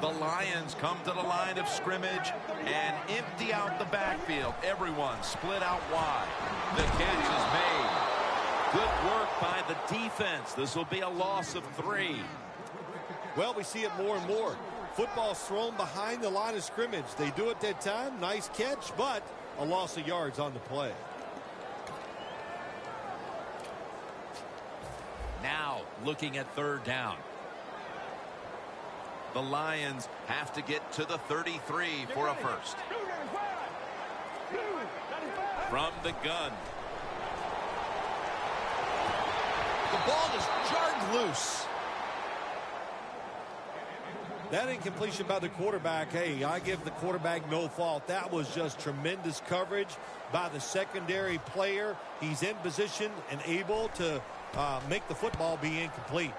The Lions come to the line of scrimmage and empty out the backfield. Everyone split out wide. The catch is made. Good work by the defense. This will be a loss of 3.
Well, we see it more and more. Football's thrown behind the line of scrimmage. They do it that time. Nice catch, but a loss of yards on the play.
Now looking at third down. The Lions have to get to the 33 for a first.
295. 295.
From the gun. The ball is jarred loose.
That incompletion by the quarterback, hey, I give the quarterback no fault. That was just tremendous coverage by the secondary player. He's in position and able to make the football be incomplete.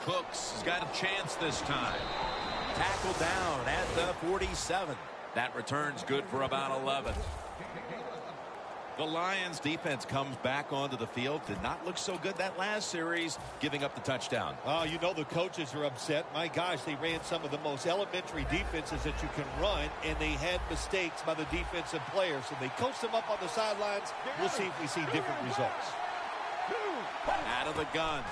Cooks has got a chance this time. Tackled down at the 47. That return's good for about 11. The Lions defense comes back onto the field. Did not look so good that last series, giving up the touchdown.
Oh, you know the coaches are upset. My gosh, they ran some of the most elementary defenses that you can run, and they had mistakes by the defensive players. So they coached them up on the sidelines. We'll see if we see different results.
Out of the gun.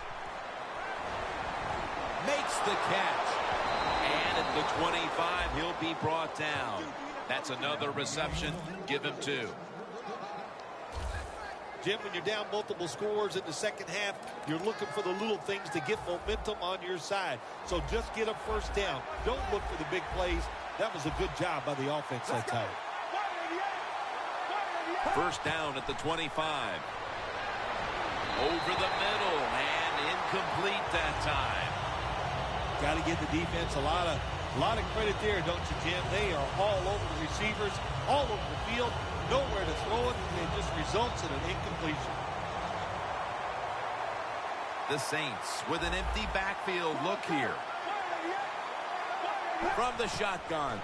Makes the catch. And at the 25, he'll be brought down. That's another reception. Give him 2.
Jim, when you're down multiple scores in the second half, you're looking for the little things to get momentum on your side. So just get a first down. Don't look for the big plays. That was a good job by the offense that time.
First down at the 25. Over the middle and incomplete that time.
Got to give the defense a lot of credit there, don't you, Jim? They are all over the receivers, all over the field, nowhere to throw it, and it just results in an incompletion.
The Saints with an empty backfield. Look here. From the shotgun.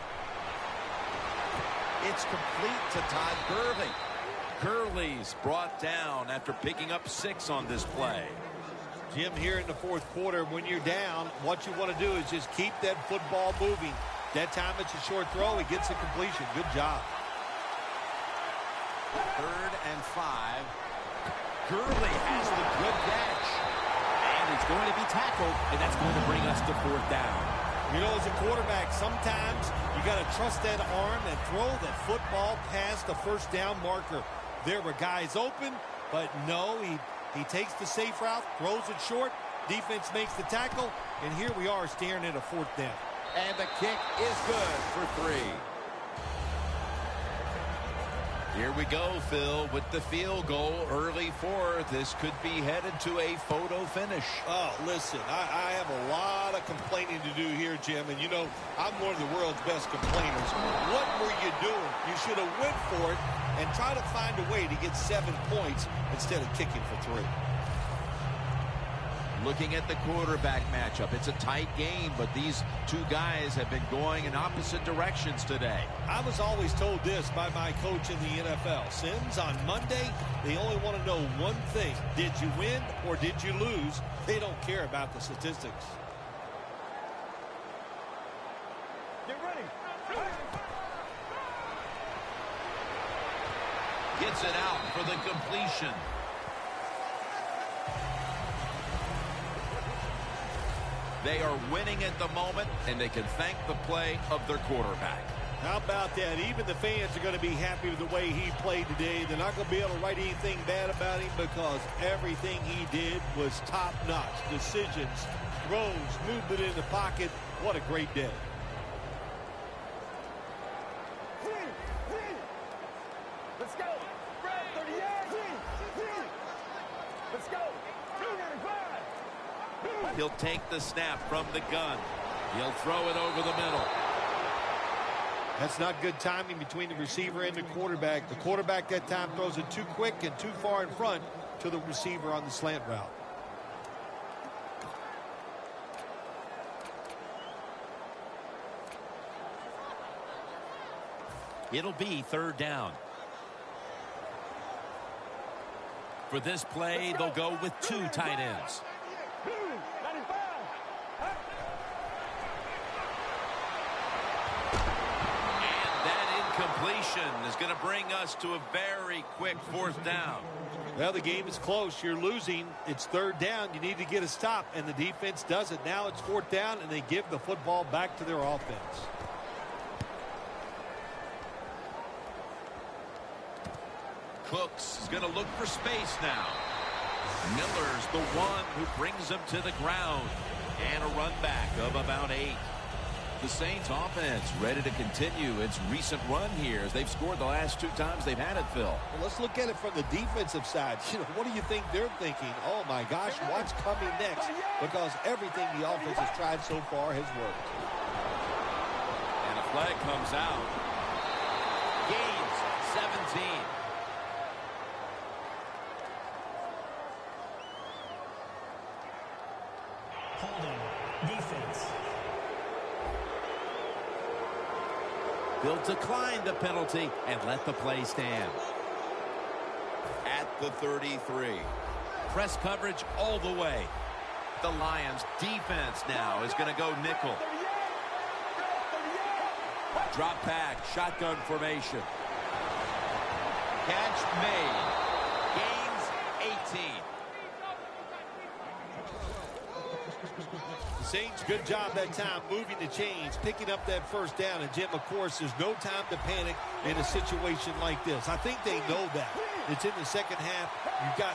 It's complete to Todd Gurley. Gurley's brought down after picking up 6 on this play.
Jim, here in the fourth quarter, when you're down, what you want to do is just keep that football moving. That time it's a short throw. It gets a completion. Good job.
3rd and 5. Gurley has the good catch. And he's going to be tackled, and that's going to bring us to 4th down.
You know, as a quarterback, sometimes you got to trust that arm and throw that football past the first down marker. There were guys open, but no, he takes the safe route, throws it short, defense makes the tackle, and here we are staring at a 4th down.
And the kick is good for 3. Here we go, Phil, with the field goal early 4th. This could be headed to a photo finish.
Oh, listen, I have a lot of complaining to do here, Jim, and you know, I'm one of the world's best complainers. What were you doing? You should have went for it and try to find a way to get 7 points instead of kicking for 3.
Looking at the quarterback matchup, it's a tight game, but these 2 guys have been going in opposite directions today.
I was always told this by my coach in the NFL. Sims, on Monday, they only want to know one thing. Did you win or did you lose? They don't care about the statistics.
Get ready.
Gets it out for the completion. They are winning at the moment, and they can thank the play of their quarterback.
How about that? Even the fans are going to be happy with the way he played today. They're not going to be able to write anything bad about him because everything he did was top-notch. Decisions, throws, movement in the pocket. What a great day.
Let's go. 38. Let's go. 295.
He'll take the snap from the gun. He'll throw it over the middle.
That's not good timing between the receiver and the quarterback. The quarterback that time throws it too quick and too far in front to the receiver on the slant route.
It'll be third down. For this play, they'll go with two tight ends.
295.
Completion is going to bring us to a very quick fourth down.
Well, the game is close. You're losing. It's third down. You need to get a stop, and the defense does it. Now it's fourth down, and they give the football back to their offense.
Cooks is going to look for space now. Miller's the one who brings him to the ground. And a run back of about 8. The Saints offense ready to continue its recent run here as they've scored the last 2 times they've had it, Phil.
Well, let's look at it from the defensive side. What do you think they're thinking? Oh, my gosh, what's coming next? Because everything the offense has tried so far has worked.
And a flag comes out. Gains 17.
Holding. Defense.
They'll decline the penalty and let the play stand. At the 33. Press coverage all the way. The Lions defense now is going to go nickel. Drop back, shotgun formation. Catch made. Gains 18.
Saints, good job that time moving the chains, picking up that first down. And, Jim, of course, there's no time to panic in a situation like this. I think they know that. It's in the second half.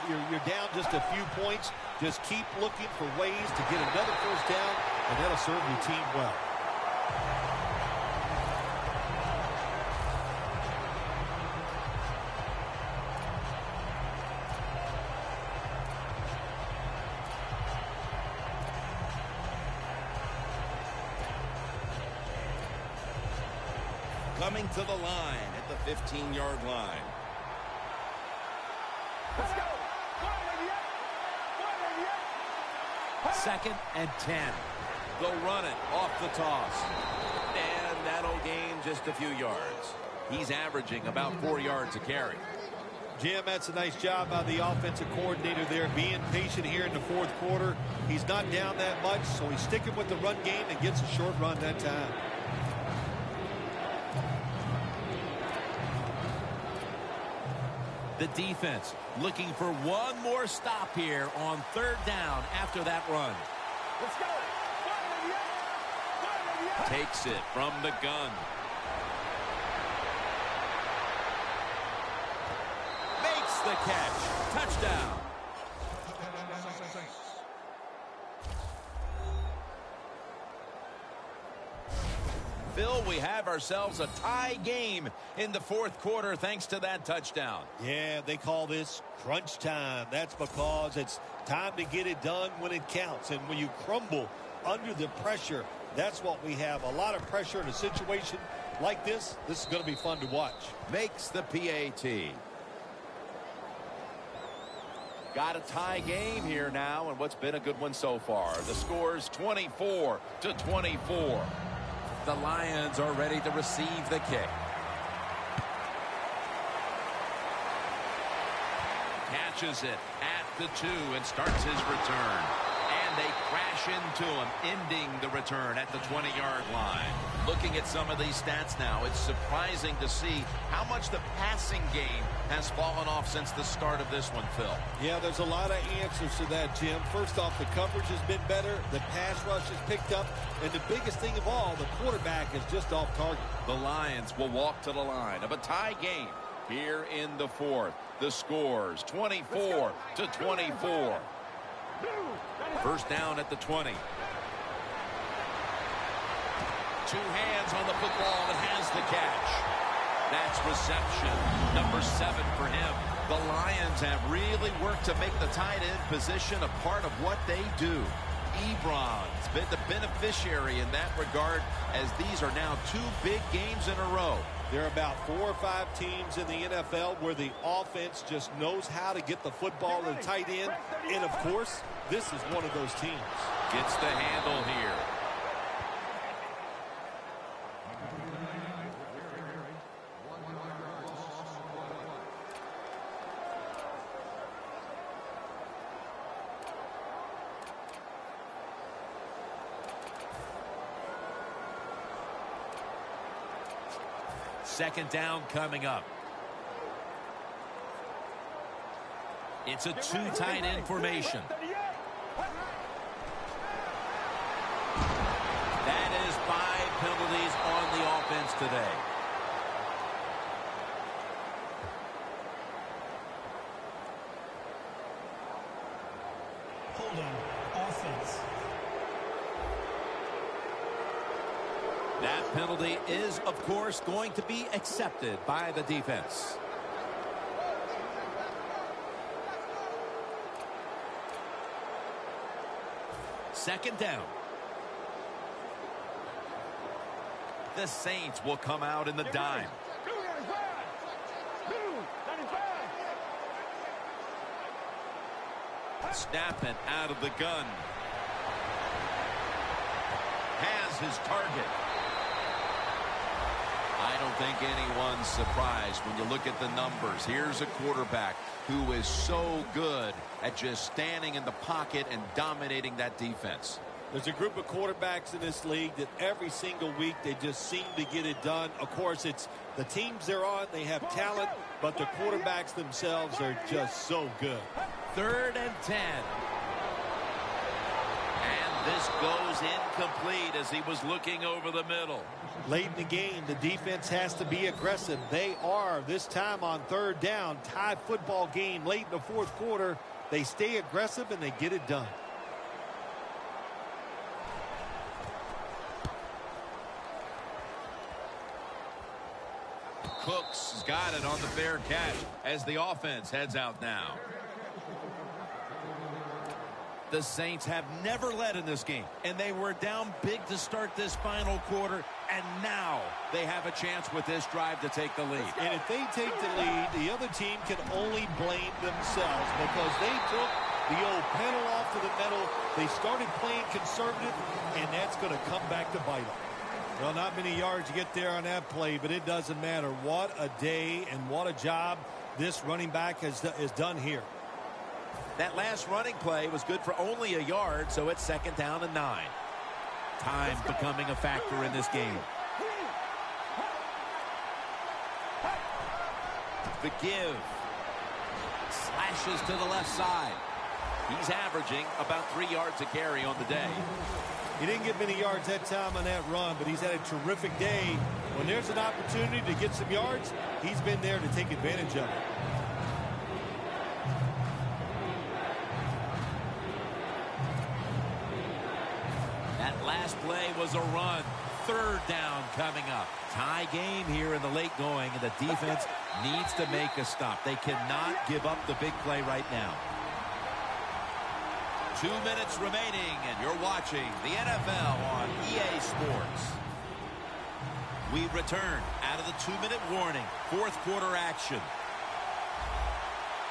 You're down just a few points. Just keep looking for ways to get another first down, and that'll serve your team well.
Coming to the line at the 15-yard line.
Let's go.
2nd and 10. They'll run it off the toss. And that'll gain just a few yards. He's averaging about 4 yards a carry.
Jim, that's a nice job by the offensive coordinator there, being patient here in the fourth quarter. He's not down that much, so he's sticking with the run game and gets a short run that time.
The defense looking for one more stop here on third down after that run.
Let's go.
Takes it from the gun. Makes the catch. Touchdown. Phil, we have ourselves a tie game in the fourth quarter thanks to that touchdown.
Yeah, they call this crunch time. That's because it's time to get it done when it counts. And when you crumble under the pressure, that's what we have. A lot of pressure in a situation like this. This is going to be fun to watch.
Makes the PAT. Got a tie game here now, and what's been a good one so far. The score's 24-24. The Lions are ready to receive the kick. Catches it at the 2 and starts his return. And they crash into him, ending the return at the 20-yard line. Looking at some of these stats now, it's surprising to see how much the passing game has fallen off since the start of this one, Phil.
Yeah, there's a lot of answers to that, Jim. First off, the coverage has been better. The pass rush has picked up. And the biggest thing of all, the quarterback is just off target.
The Lions will walk to the line of a tie game here in the fourth. The scores 24-24. First down at the 20. Two hands on the football and has the catch. That's reception number 7 for him. The Lions have really worked to make the tight end position a part of what they do. Ebron's been the beneficiary in that regard, as these are now 2 big games in a row.
There are about 4 or 5 teams in the NFL where the offense just knows how to get the football to the tight end. And, of course, this is one of those teams.
Gets the handle here. Second down coming up. It's a 2 tight end formation. That is 5 penalties on the offense today.
Holding offense.
That penalty is, of course, going to be accepted by the defense. Second down. The Saints will come out in the dime. Snapping out of the gun. Has his target. I don't think anyone's surprised when you look at the numbers. Here's a quarterback who is so good at just standing in the pocket and dominating that defense.
There's a group of quarterbacks in this league that every single week they just seem to get it done. Of course, it's the teams they're on. They have talent, but the quarterbacks themselves are just so good.
3rd and 10. And this goes incomplete as he was looking over the middle.
Late in the game, the defense has to be aggressive. They are, this time on 3rd down. Tie football game late in the 4th quarter. They stay aggressive and they get it done.
Cooks has got it on the fair catch as the offense heads out now. The Saints have never led in this game, and they were down big to start this final quarter, and now they have a chance with this drive to take the lead.
And if they take the lead, the other team can only blame themselves because they took the old pedal off to the metal. They started playing conservative, and that's going to come back to bite them. Well, not many yards to get there on that play, but it doesn't matter. What a day and what a job this running back has done here.
That last running play was good for only a yard, so it's 2nd down and 9. Time becoming a factor in this game. The give. Slashes to the left side. He's averaging about 3 yards a carry on the day.
He didn't get many yards that time on that run, but he's had a terrific day. When there's an opportunity to get some yards, he's been there to take advantage of it.
That last play was a run. 3rd down coming up. Tie game here in the late going, and the defense needs to make a stop. They cannot give up the big play right now. 2 minutes remaining, and you're watching the NFL on EA Sports. We return out of the 2-minute warning. 4th quarter action.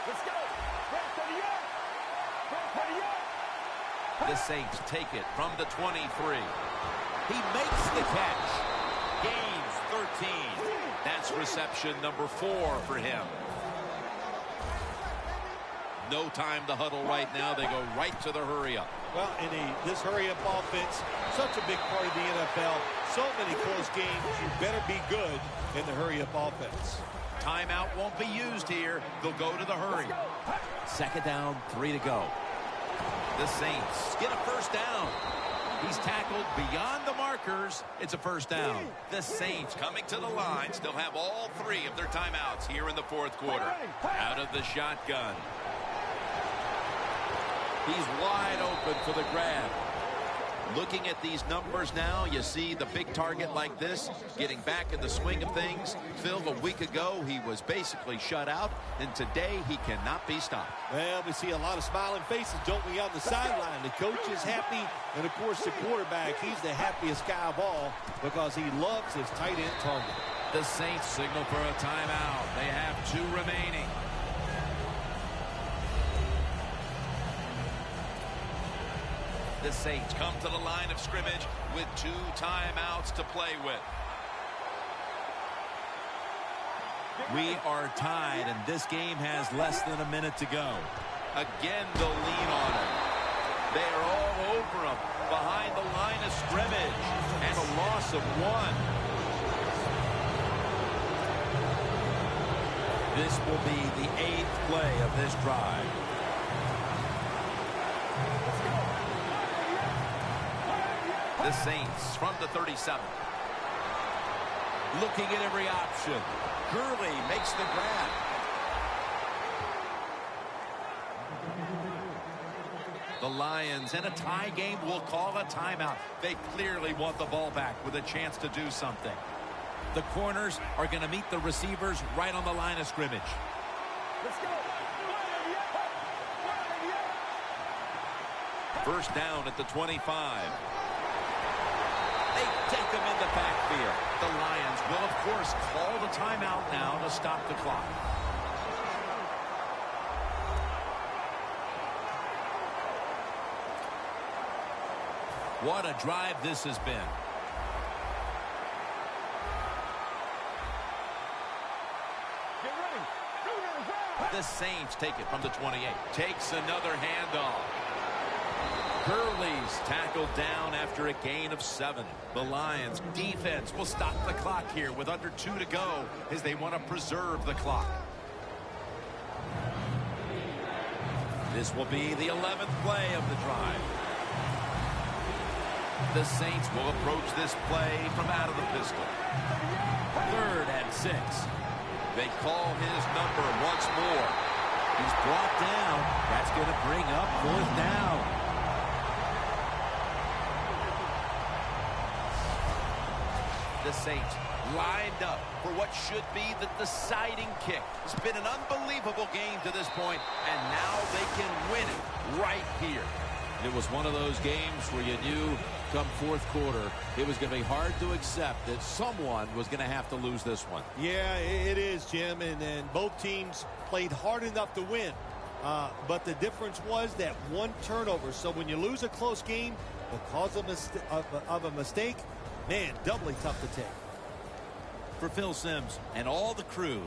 Let's go.
The Saints take it from the 23. He makes the catch. Gains 13. That's reception number 4 for him. No time to huddle right now. They go right to the hurry-up.
Well, in this hurry-up offense, such a big part of the NFL. So many close games. You better be good in the hurry-up offense.
Timeout won't be used here. They'll go to the hurry. Second down, 3 to go. The Saints get a first down. He's tackled beyond the markers. It's a first down. The Saints coming to the line still have all 3 of their timeouts here in the fourth quarter. Out of the shotgun. He's wide open for the grab. Looking at these numbers now, you see the big target like this, getting back in the swing of things. Phil, a week ago, he was basically shut out, and today he cannot be stopped.
Well, we see a lot of smiling faces, don't we, on the sideline. The coach is happy, and, of course, the quarterback, he's the happiest guy of all because he loves his tight end target.
The Saints signal for a timeout. They have 2 remaining. The Saints come to the line of scrimmage with 2 timeouts to play with. We are tied, and this game has less than a minute to go. Again, they'll lean on it. They are all over him behind the line of scrimmage, and a loss of 1. This will be the 8th play of this drive. The Saints from the 37. Looking at every option. Gurley makes the grab. The Lions in a tie game will call a timeout. They clearly want the ball back with a chance to do something. The corners are going to meet the receivers right on the line of scrimmage.
Let's go.
First down at the 25. They take them in the backfield. The Lions will, of course, call the timeout now to stop the clock. What a drive this has been.
Get ready.
The Saints take it from the 28. Takes another handoff. Gurley's tackled down after a gain of 7. The Lions defense will stop the clock here with under 2 to go as they want to preserve the clock. This will be the 11th play of the drive. The Saints will approach this play from out of the pistol. 3rd and 6. They call his number once more. He's brought down. That's going to bring up 4th down. The Saints lined up for what should be the deciding kick. It's been an unbelievable game to this point, and now they can win it right here. It was one of those games where you knew come fourth quarter it was going to be hard to accept that someone was going to have to lose this one.
Yeah, it is, Jim, and both teams played hard enough to win. But the difference was that 1 turnover. So when you lose a close game because of a mistake, man, doubly tough to take.
For Phil Simms and all the crew.